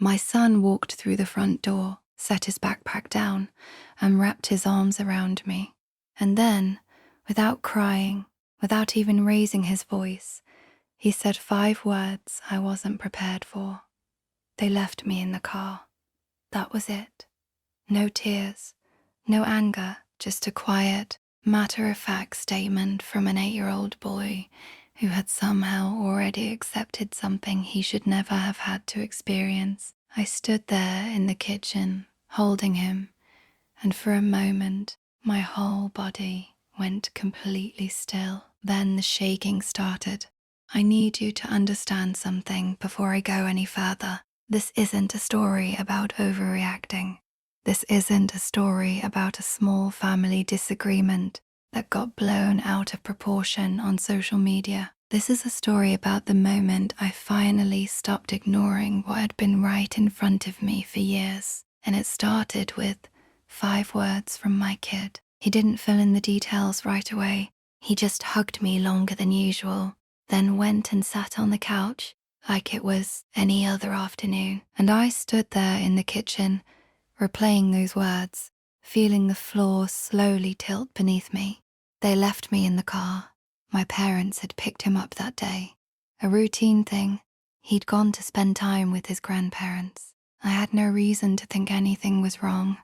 My son walked through the front door, set his backpack down, and wrapped his arms around me. And then, without crying, without even raising his voice, he said 5 words I wasn't prepared for. They left me in the car. That was it. No tears, no anger, just a quiet, matter-of-fact statement from an 8-year-old boy who had somehow already accepted something he should never have had to experience. I stood there in the kitchen, holding him, and for a moment, my whole body went completely still. Then the shaking started. I need you to understand something before I go any further. This isn't a story about overreacting. This isn't a story about a small family disagreement that got blown out of proportion on social media. This is a story about the moment I finally stopped ignoring what had been right in front of me for years. And it started with 5 words from my kid. He didn't fill in the details right away. He just hugged me longer than usual, then went and sat on the couch like it was any other afternoon. And I stood there in the kitchen, replaying those words, feeling the floor slowly tilt beneath me. They left me in the car. My parents had picked him up that day. A routine thing. He'd gone to spend time with his grandparents. I had no reason to think anything was wrong.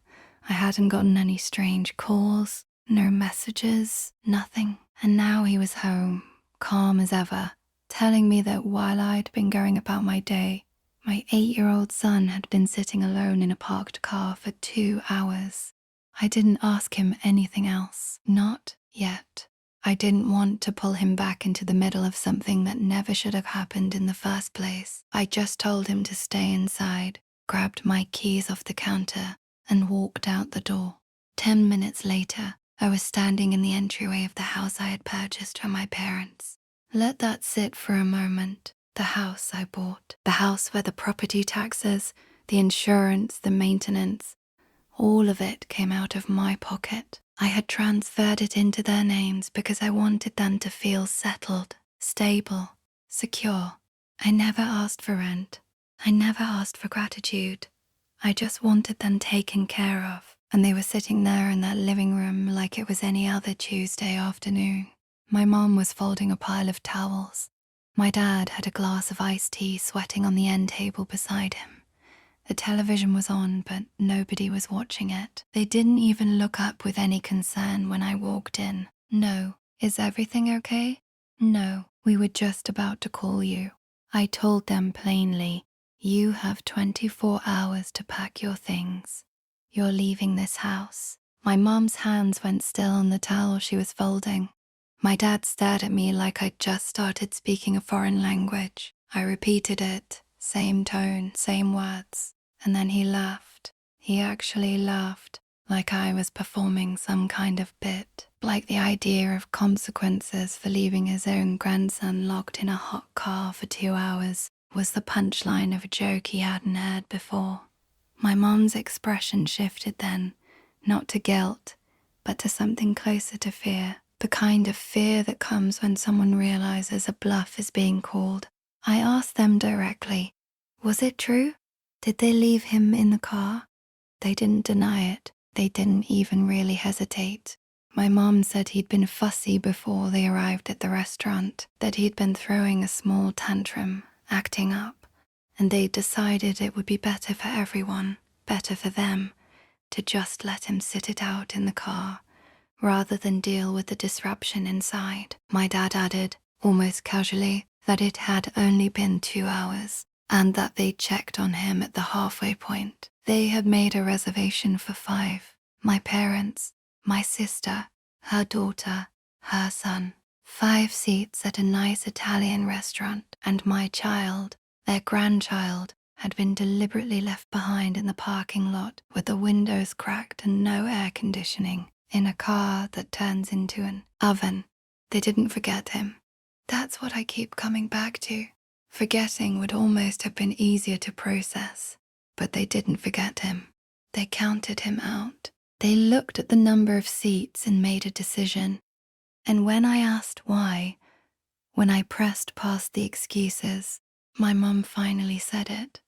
I hadn't gotten any strange calls, no messages, nothing. And now he was home, calm as ever, telling me that while I'd been going about my day, my 8-year-old son had been sitting alone in a parked car for 2 hours. I didn't ask him anything else, not yet. I didn't want to pull him back into the middle of something that never should have happened in the first place. I just told him to stay inside, grabbed my keys off the counter, and walked out the door. 10 minutes later, I was standing in the entryway of the house I had purchased for my parents. Let that sit for a moment. The house I bought, the house where the property taxes, the insurance, the maintenance, all of it came out of my pocket. I had transferred it into their names because I wanted them to feel settled, stable, secure. I never asked for rent. I never asked for gratitude. I just wanted them taken care of, and they were sitting there in that living room like it was any other Tuesday afternoon. My mom was folding a pile of towels. My dad had a glass of iced tea sweating on the end table beside him. The television was on, but nobody was watching it. They didn't even look up with any concern when I walked in. No. Is everything okay? No. We were just about to call you. I told them plainly, you have 24 hours to pack your things. You're leaving this house. My mom's hands went still on the towel she was folding. My dad stared at me like I'd just started speaking a foreign language. I repeated it, same tone, same words, and then he laughed. He actually laughed, like I was performing some kind of bit, like the idea of consequences for leaving his own grandson locked in a hot car for 2 hours was the punchline of a joke he hadn't heard before. My mom's expression shifted then, not to guilt, but to something closer to fear. The kind of fear that comes when someone realizes a bluff is being called. I asked them directly, was it true? Did they leave him in the car? They didn't deny it. They didn't even really hesitate. My mom said he'd been fussy before they arrived at the restaurant, that he'd been throwing a small tantrum, acting up, and they decided it would be better for everyone, better for them, to just let him sit it out in the car, rather than deal with the disruption inside. My dad added, almost casually, that it had only been 2 hours, and that they'd checked on him at the halfway point. They had made a reservation for 5. My parents, my sister, her daughter, her son. 5 seats at a nice Italian restaurant, and my child, their grandchild, had been deliberately left behind in the parking lot with the windows cracked and no air conditioning, in a car that turns into an oven. They didn't forget him. That's what I keep coming back to. Forgetting would almost have been easier to process, but they didn't forget him. They counted him out. They looked at the number of seats and made a decision. And when I asked why, when I pressed past the excuses, my mum finally said it.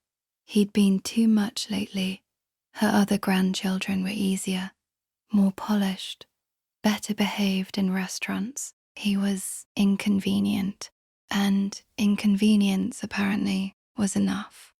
He'd been too much lately. Her other grandchildren were easier, more polished, better behaved in restaurants. He was inconvenient, and inconvenience apparently was enough.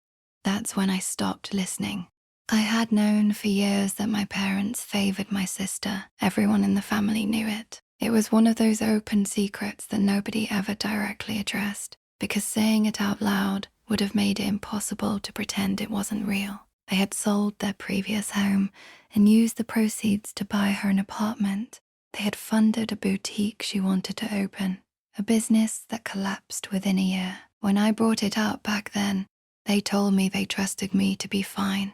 That's when I stopped listening. I had known for years that my parents favored my sister. Everyone in the family knew it. It was one of those open secrets that nobody ever directly addressed, because saying it out loud would have made it impossible to pretend it wasn't real. They had sold their previous home and used the proceeds to buy her an apartment. They had funded a boutique she wanted to open, a business that collapsed within a year. When I brought it up back then, they told me they trusted me to be fine,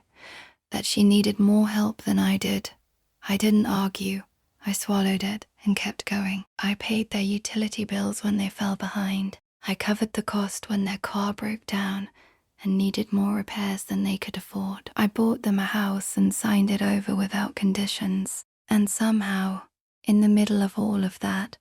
that she needed more help than I did. I didn't argue. I swallowed it and kept going. I paid their utility bills when they fell behind. I covered the cost when their car broke down and needed more repairs than they could afford. I bought them a house and signed it over without conditions. And somehow, in the middle of all of that,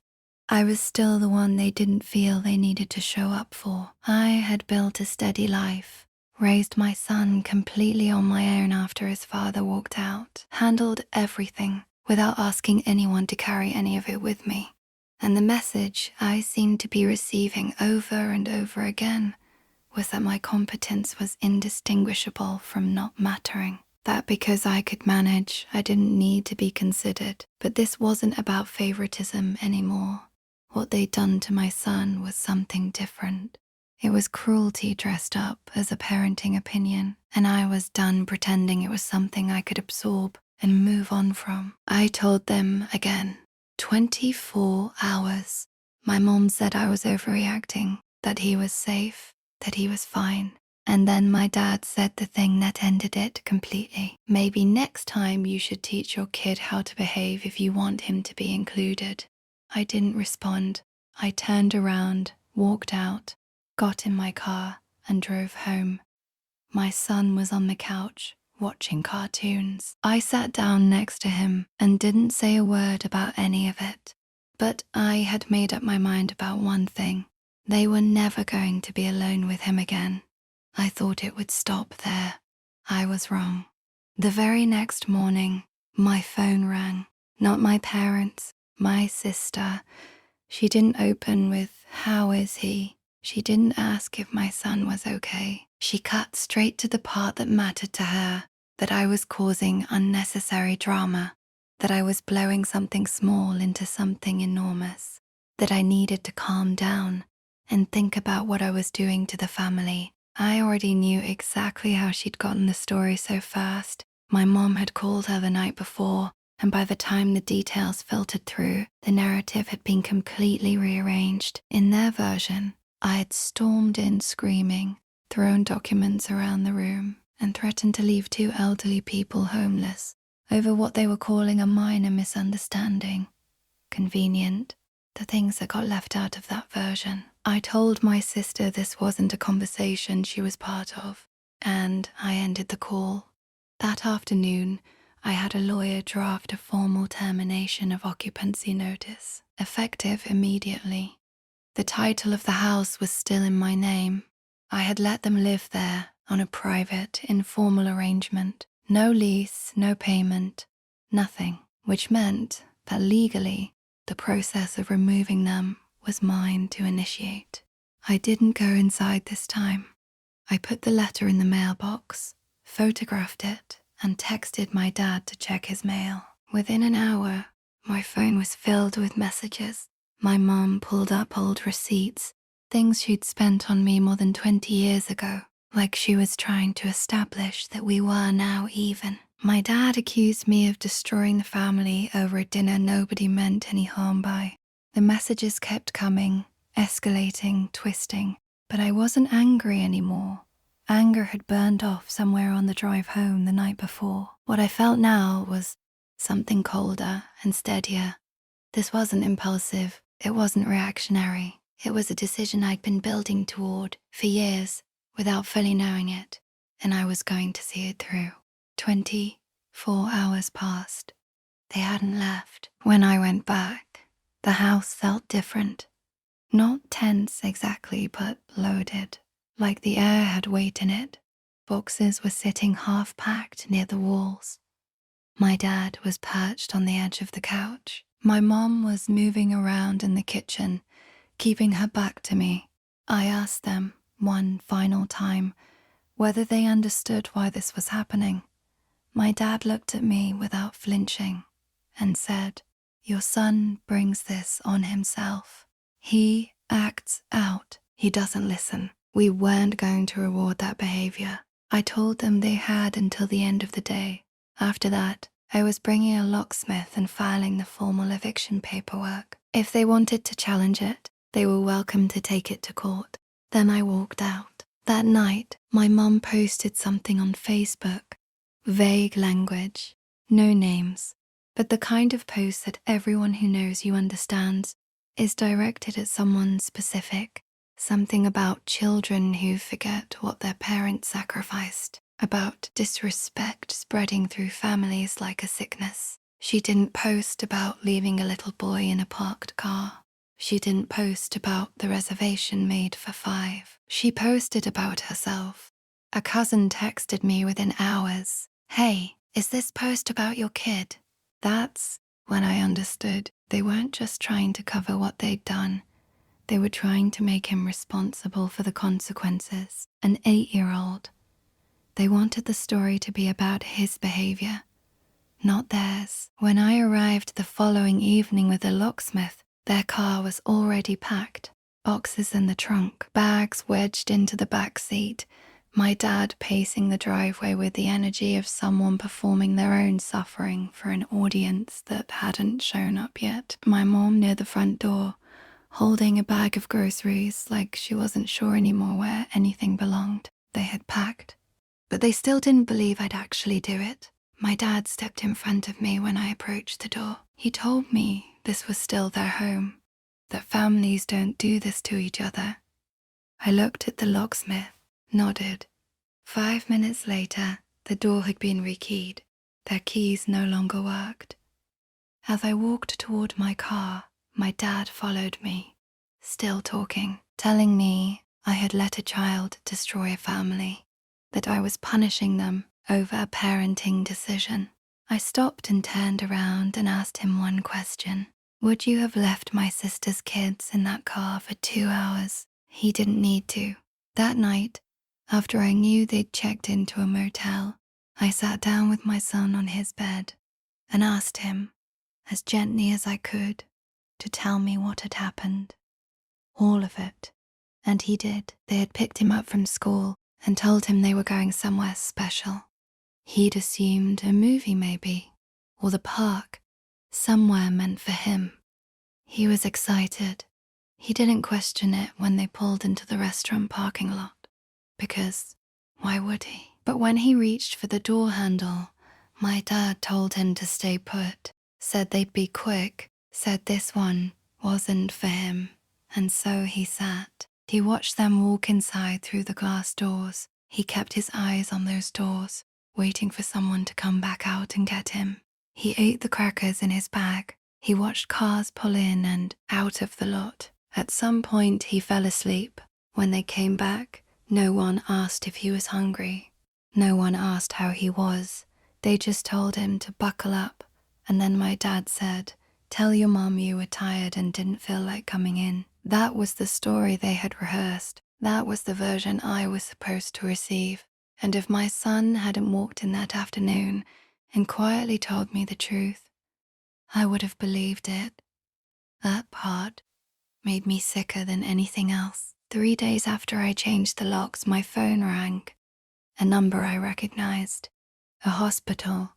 I was still the one they didn't feel they needed to show up for. I had built a steady life, raised my son completely on my own after his father walked out, handled everything without asking anyone to carry any of it with me. And the message I seemed to be receiving over and over again was that my competence was indistinguishable from not mattering. That because I could manage, I didn't need to be considered. But this wasn't about favoritism anymore. What they'd done to my son was something different. It was cruelty dressed up as a parenting opinion, and I was done pretending it was something I could absorb and move on from. I told them again, 24 hours. My mom said I was overreacting, that he was safe, that he was fine. And then my dad said the thing that ended it completely. Maybe next time you should teach your kid how to behave if you want him to be included. I didn't respond. I turned around, walked out, got in my car, and drove home. My son was on the couch, watching cartoons. I sat down next to him and didn't say a word about any of it. But I had made up my mind about one thing. They were never going to be alone with him again. I thought it would stop there. I was wrong. The very next morning, my phone rang. Not my parents, my sister. She didn't open with, "How is he?" She didn't ask if my son was okay. She cut straight to the part that mattered to her, that I was causing unnecessary drama, that I was blowing something small into something enormous, that I needed to calm down and think about what I was doing to the family. I already knew exactly how she'd gotten the story so fast. My mom had called her the night before, and by the time the details filtered through, the narrative had been completely rearranged. In their version, I had stormed in screaming, thrown documents around the room, and threatened to leave two elderly people homeless over what they were calling a minor misunderstanding. Convenient, the things that got left out of that version. I told my sister this wasn't a conversation she was part of, and I ended the call. That afternoon, I had a lawyer draft a formal termination of occupancy notice, effective immediately. The title of the house was still in my name. I had let them live there on a private, informal arrangement. No lease, no payment, nothing, which meant that legally, the process of removing them was mine to initiate. I didn't go inside this time. I put the letter in the mailbox, photographed it, and texted my dad to check his mail. Within an hour, my phone was filled with messages. My mum pulled up old receipts, things she'd spent on me more than 20 years ago, like she was trying to establish that we were now even. My dad accused me of destroying the family over a dinner nobody meant any harm by. The messages kept coming, escalating, twisting, but I wasn't angry anymore. Anger had burned off somewhere on the drive home the night before. What I felt now was something colder and steadier. This wasn't impulsive, it wasn't reactionary. It was a decision I'd been building toward for years without fully knowing it, and I was going to see it through. 24 hours passed. They hadn't left. When I went back, the house felt different. Not tense exactly, but loaded, like the air had weight in it. Boxes were sitting half-packed near the walls. My dad was perched on the edge of the couch. My mom was moving around in the kitchen, keeping her back to me. I asked them one final time whether they understood why this was happening. My dad looked at me without flinching and said, "Your son brings this on himself. He acts out. He doesn't listen. We weren't going to reward that behavior." I told them they had until the end of the day. After that, I was bringing a locksmith and filing the formal eviction paperwork. If they wanted to challenge it, they were welcome to take it to court. Then I walked out. That night, my mum posted something on Facebook. Vague language, no names, but the kind of post that everyone who knows you understands is directed at someone specific. Something about children who forget what their parents sacrificed, about disrespect spreading through families like a sickness. She didn't post about leaving a little boy in a parked car. She didn't post about the reservation made for 5. She posted about herself. A cousin texted me within hours, "Hey, is this post about your kid?" That's when I understood they weren't just trying to cover what they'd done. They were trying to make him responsible for the consequences. An 8-year-old. They wanted the story to be about his behavior, not theirs. When I arrived the following evening with the locksmith, their car was already packed. Boxes in the trunk, bags wedged into the back seat, my dad pacing the driveway with the energy of someone performing their own suffering for an audience that hadn't shown up yet. My mom near the front door, holding a bag of groceries like she wasn't sure anymore where anything belonged. They had packed, but they still didn't believe I'd actually do it. My dad stepped in front of me when I approached the door. He told me this was still their home, that families don't do this to each other. I looked at the locksmith, nodded. 5 minutes later, the door had been rekeyed. Their keys no longer worked. As I walked toward my car, my dad followed me, still talking, telling me I had let a child destroy a family, that I was punishing them over a parenting decision. I stopped and turned around and asked him one question. "Would you have left my sister's kids in that car for 2 hours?" He didn't need to. That night, after I knew they'd checked into a motel, I sat down with my son on his bed and asked him, as gently as I could, to tell me what had happened. All of it. And he did. They had picked him up from school and told him they were going somewhere special. He'd assumed a movie maybe, or the park, somewhere meant for him. He was excited. He didn't question it when they pulled into the restaurant parking lot, because why would he? But when he reached for the door handle, my dad told him to stay put, said they'd be quick, said this one wasn't for him, and so he sat. He watched them walk inside through the glass doors. He kept his eyes on those doors, waiting for someone to come back out and get him. He ate the crackers in his bag. He watched cars pull in and out of the lot. At some point, he fell asleep. When they came back, no one asked if he was hungry. No one asked how he was. They just told him to buckle up. And then my dad said, "Tell your mom you were tired and didn't feel like coming in." That was the story they had rehearsed. That was the version I was supposed to receive. And if my son hadn't walked in that afternoon and quietly told me the truth, I would have believed it. That part made me sicker than anything else. 3 days after I changed the locks, my phone rang. A number I recognized. A hospital.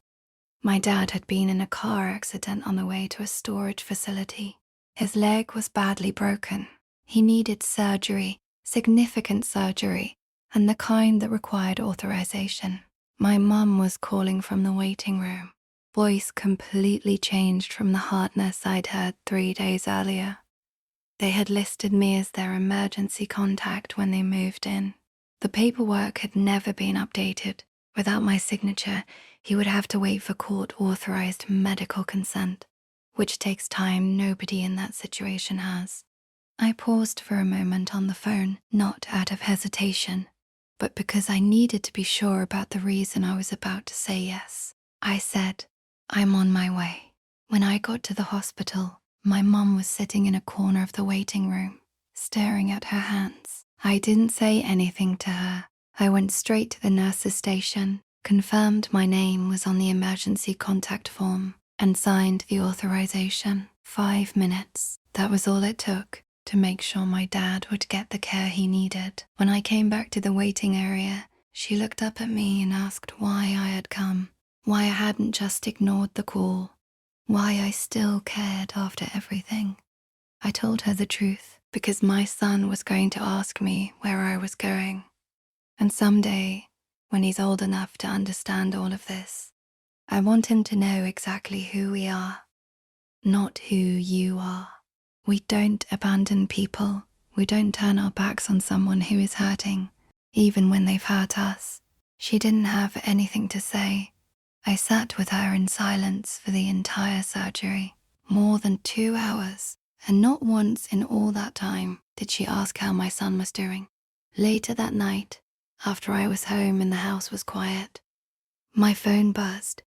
My dad had been in a car accident on the way to a storage facility. His leg was badly broken. He needed surgery, significant surgery, and the kind that required authorization. My mum was calling from the waiting room. Voice completely changed from the hardness I'd heard 3 days earlier. They had listed me as their emergency contact when they moved in. The paperwork had never been updated. Without my signature, he would have to wait for court-authorized medical consent, which takes time nobody in that situation has. I paused for a moment on the phone, not out of hesitation, but because I needed to be sure about the reason I was about to say yes. I said, "I'm on my way." When I got to the hospital, my mum was sitting in a corner of the waiting room, staring at her hands. I didn't say anything to her. I went straight to the nurse's station, confirmed my name was on the emergency contact form, and signed the authorization. 5 minutes. That was all it took to make sure my dad would get the care he needed. When I came back to the waiting area, she looked up at me and asked why I had come, why I hadn't just ignored the call, why I still cared after everything. I told her the truth because my son was going to ask me where I was going. And someday, when he's old enough to understand all of this, I want him to know exactly who we are, not who you are. We don't abandon people. We don't turn our backs on someone who is hurting, even when they've hurt us. She didn't have anything to say. I sat with her in silence for the entire surgery, more than 2 hours, and not once in all that time did she ask how my son was doing. Later that night, after I was home and the house was quiet, my phone buzzed.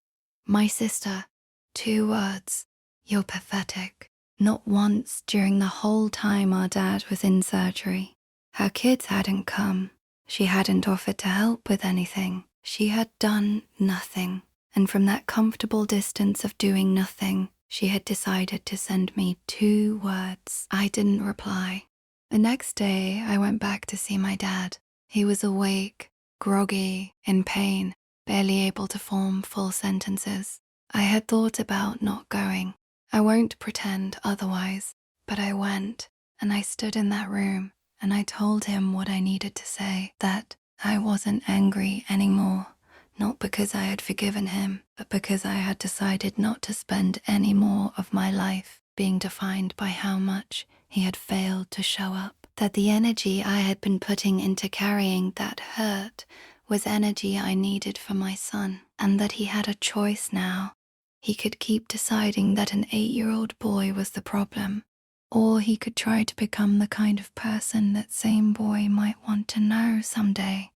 My sister, 2 words, "You're pathetic." Not once during the whole time our dad was in surgery. Her kids hadn't come. She hadn't offered to help with anything. She had done nothing. And from that comfortable distance of doing nothing, she had decided to send me 2 words. I didn't reply. The next day, I went back to see my dad. He was awake, groggy, in pain, barely able to form full sentences. I had thought about not going. I won't pretend otherwise, but I went, and I stood in that room, and I told him what I needed to say, that I wasn't angry anymore, not because I had forgiven him, but because I had decided not to spend any more of my life being defined by how much he had failed to show up, that the energy I had been putting into carrying that hurt was energy I needed for my son, and that he had a choice now. He could keep deciding that an 8-year-old boy was the problem, or he could try to become the kind of person that same boy might want to know someday.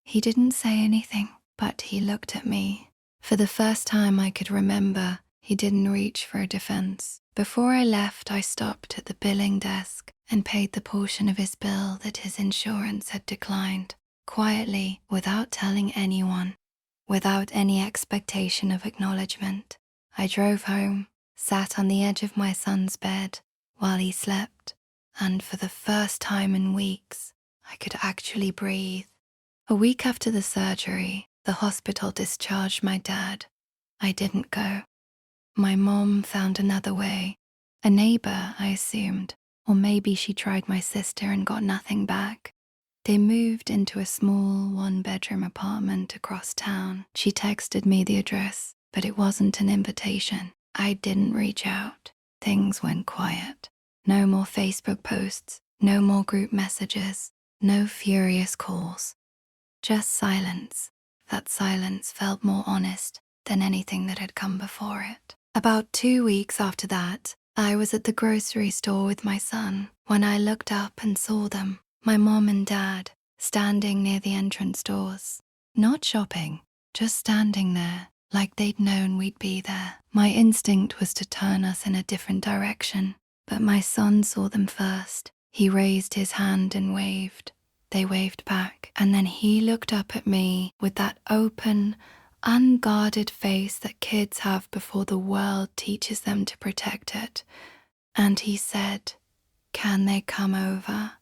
He didn't say anything, but he looked at me. For the first time I could remember, he didn't reach for a defense. Before I left, I stopped at the billing desk and paid the portion of his bill that his insurance had declined, quietly, without telling anyone, without any expectation of acknowledgement. I drove home, sat on the edge of my son's bed while he slept, and for the first time in weeks, I could actually breathe. A week after the surgery, the hospital discharged my dad. I didn't go. My mom found another way. A neighbor, I assumed, or maybe she tried my sister and got nothing back. They moved into a small 1-bedroom apartment across town. She texted me the address, but it wasn't an invitation. I didn't reach out. Things went quiet. No more Facebook posts, no more group messages, no furious calls. Just silence. That silence felt more honest than anything that had come before it. About 2 weeks after that, I was at the grocery store with my son when I looked up and saw them, my mom and dad, standing near the entrance doors. Not shopping, just standing there, like they'd known we'd be there. My instinct was to turn us in a different direction, but my son saw them first. He raised his hand and waved. They waved back, and then he looked up at me with that open, unguarded face that kids have before the world teaches them to protect it. And he said, "Can they come over?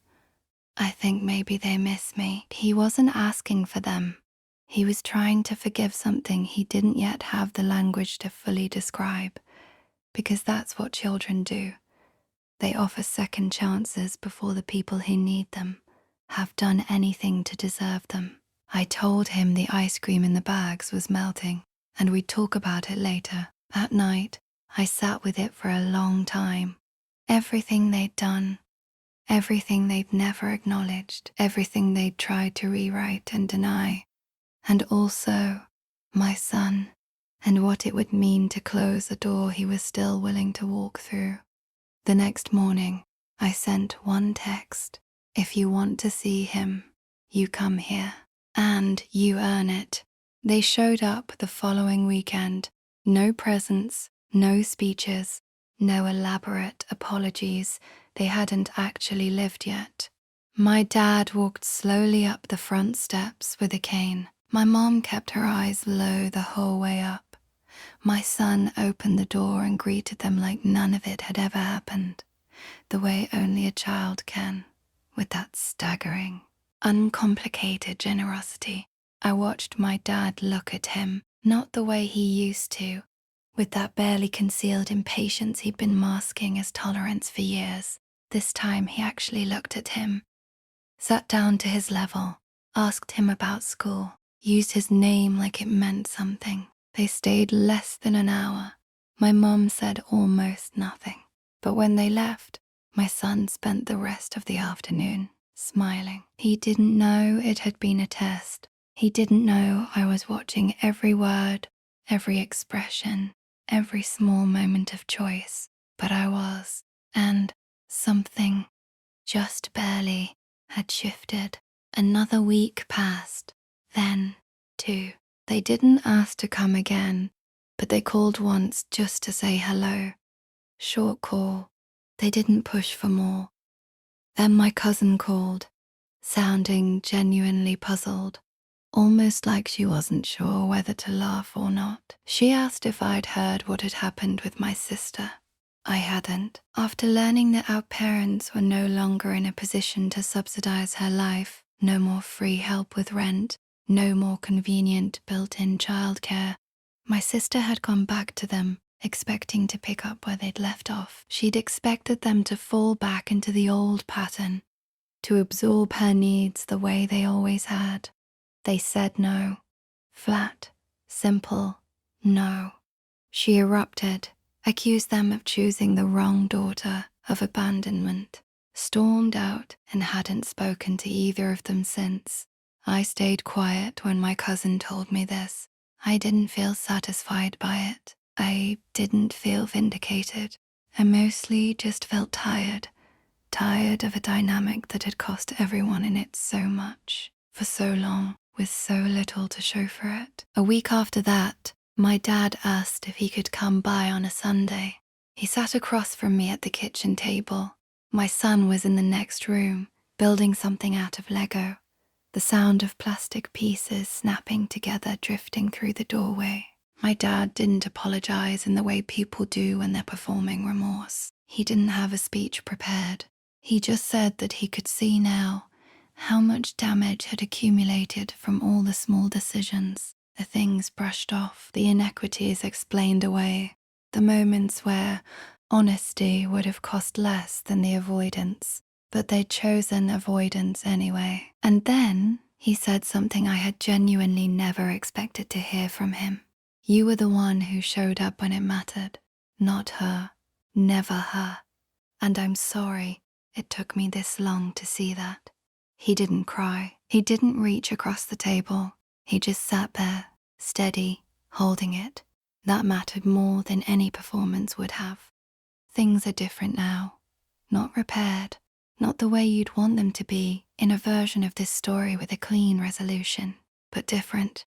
I think maybe they miss me." He wasn't asking for them. He was trying to forgive something he didn't yet have the language to fully describe, because that's what children do. They offer second chances before the people who need them have done anything to deserve them. I told him the ice cream in the bags was melting, and we'd talk about it later. That night, I sat with it for a long time. Everything they'd done, everything they'd never acknowledged, everything they'd tried to rewrite and deny, and also my son, and what it would mean to close a door he was still willing to walk through. The next morning, I sent one text: "If you want to see him, you come here." and you earn it. They showed up the following weekend. No presents, no speeches, no elaborate apologies. They hadn't actually lived yet. My dad walked slowly up the front steps with a cane. My mom kept her eyes low the whole way up. My son opened the door and greeted them like none of it had ever happened, the way only a child can, with that staggering, uncomplicated generosity. I watched my dad look at him, not the way he used to, with that barely concealed impatience he'd been masking as tolerance for years. This time he actually looked at him, sat down to his level, asked him about school, used his name like it meant something. They stayed less than an hour. My mom said almost nothing. But when they left, my son spent the rest of the afternoon smiling. He didn't know it had been a test. He didn't know I was watching every word, every expression, every small moment of choice. But I was. And something, just barely, had shifted. Another week passed. Then, two. They didn't ask to come again, but they called once just to say hello. Short call. They didn't push for more. Then my cousin called, sounding genuinely puzzled, almost like she wasn't sure whether to laugh or not. She asked if I'd heard what had happened with my sister. I hadn't. After learning that our parents were no longer in a position to subsidize her life, no more free help with rent, no more convenient built-in childcare, my sister had gone back to them, expecting to pick up where they'd left off. She'd expected them to fall back into the old pattern, to absorb her needs the way they always had. They said no. Flat, simple, no. She erupted, accused them of choosing the wrong daughter, of abandonment, stormed out and hadn't spoken to either of them since. I stayed quiet when my cousin told me this. I didn't feel satisfied by it. I didn't feel vindicated. I mostly just felt tired of a dynamic that had cost everyone in it so much, for so long, with so little to show for it. A week after that, my dad asked if he could come by on a Sunday. He sat across from me at the kitchen table. My son was in the next room, building something out of Lego, the sound of plastic pieces snapping together drifting through the doorway. My dad didn't apologize in the way people do when they're performing remorse. He didn't have a speech prepared. He just said that he could see now how much damage had accumulated from all the small decisions, the things brushed off, the inequities explained away, the moments where honesty would have cost less than the avoidance, but they'd chosen avoidance anyway. And then he said something I had genuinely never expected to hear from him. You were the one who showed up when it mattered, not her, never her. And I'm sorry it took me this long to see that. He didn't cry. He didn't reach across the table. He just sat there, steady, holding it. That mattered more than any performance would have. Things are different now. Not repaired. Not the way you'd want them to be in a version of this story with a clean resolution, but different.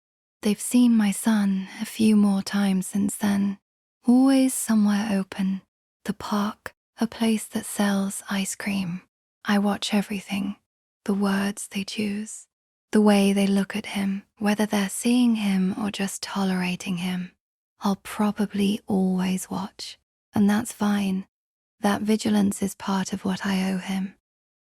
They've seen my son a few more times since then. Always somewhere open. The park, a place that sells ice cream. I watch everything. The words they choose. The way they look at him, whether they're seeing him or just tolerating him. I'll probably always watch. And that's fine. That vigilance is part of what I owe him.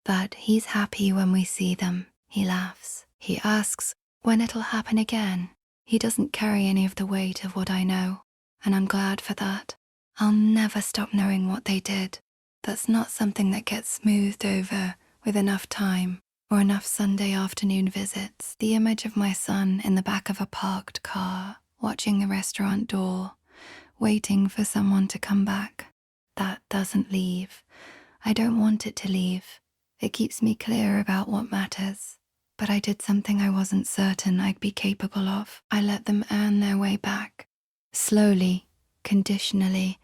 But he's happy when we see them. He laughs. He asks when it'll happen again. He doesn't carry any of the weight of what I know, and I'm glad for that. I'll never stop knowing what they did. That's not something that gets smoothed over with enough time or enough Sunday afternoon visits. The image of my son in the back of a parked car, watching the restaurant door, waiting for someone to come back. That doesn't leave. I don't want it to leave. It keeps me clear about what matters. But I did something I wasn't certain I'd be capable of. I let them earn their way back. Slowly, conditionally,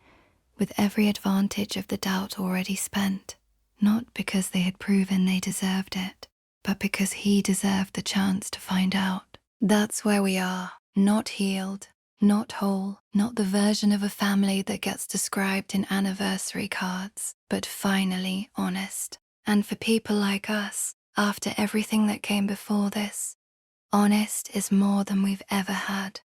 with every advantage of the doubt already spent. Not because they had proven they deserved it, but because he deserved the chance to find out. That's where we are, not healed, not whole, not the version of a family that gets described in anniversary cards, but finally honest. And for people like us, after everything that came before this, honest is more than we've ever had.